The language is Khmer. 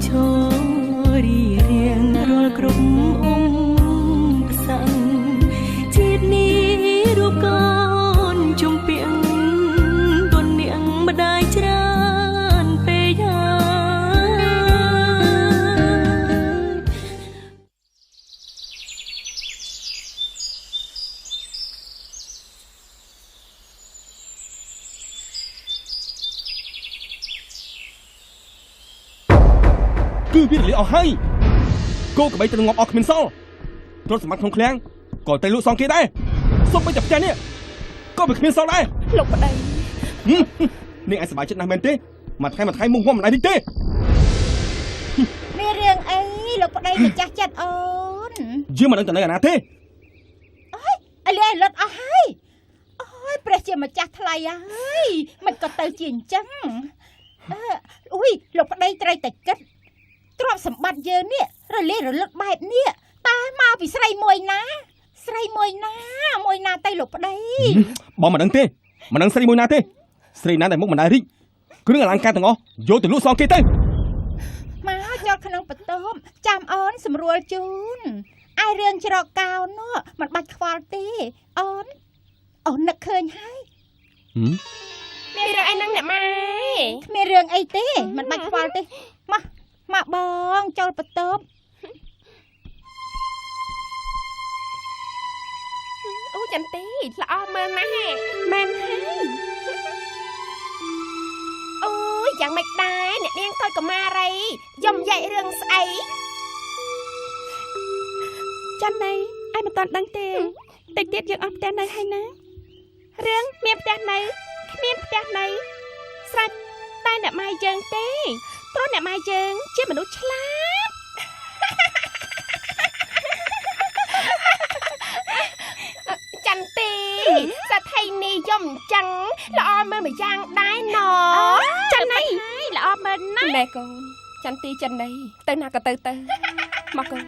ឈររៀងរាល់គ្រប់ផ្សឹងជាតិនេះរូបកូនជំពាក់ទុននាងម្ដាយច្រើនពេកគឺវារលាអស់ហើយគោកបីទៅងាប់អស់គ្មានសល់ទ្រព្យសម្បត្តិក្នុងឃ្លាំងក៏ទៅលក់សងគេដែរសុំបីតែផ្ទះនេះក៏វាគ្មានសល់ដែរលោកប្តីនាងឯងសប្បាយចិត្តណាស់មែនទេមួយថ្ងៃមុខមិនដែរទេមានរឿងអីលោកប្តីម្ចាស់ចិត្តអូនយើងមិនដឹងទៅនៅឯណាទេអើយឥឡូវលុតអស់ហើយអូយព្រះជាម្ចាស់ថ្លៃហើយមិនក៏ទៅជាអញ្ចឹងអូយលោកប្តីត្រូវតែគិតទ្រព្យសម្បត្តិយើងនេះរលាយរលត់បែបនេះតើមកពីស្រីមួយណាទៅលោកប្តីបងមិនដឹងទេមិនដឹងស្រីមួយណាទេស្រីណាដែលមុខមិនដែររីកគ្រឿងអលង្ការទាំងអស់យកទៅលក់សងគេទៅមកចោតក្នុងបន្ទប់ចាំអូនស្រួលជូនអាយរឿងច្រកកោននោះមិនបាច់ខ្វល់ទេអូននឹកឃើញហើយមានរឿងអីនឹងអ្នកម៉ែគ្មានរឿងអីទេមិនបាច់ខ្វល់ទេមកបងចូលបន្ទប់អូចន្ទីល្អមើលណាស់មែនហើយអូយយ៉ាងម៉េចដែរអ្នកនាងតើកម៉ារីយំនិយាយរឿងស្អីចាំណៃឯងមិនទាន់ដឹងទេតិចទៀតយើងអស់ផ្ទះនៅហើយណារឿងមានផ្ទះនៅគ្មានផ្ទះនៅស្រេចតែអ្នកម៉ែយើងទេព្រោះអ្នកម៉ែយើងជាមនុស្សឆ្លាតចន្ទីសថីនីយំអញ្ចឹងល្អមើលមួយយ៉ាងដែរណចន្ទីល្អមើលណាស់ណែកូនចន្ទីចិនណៃទៅណាក៏ទៅមកកូន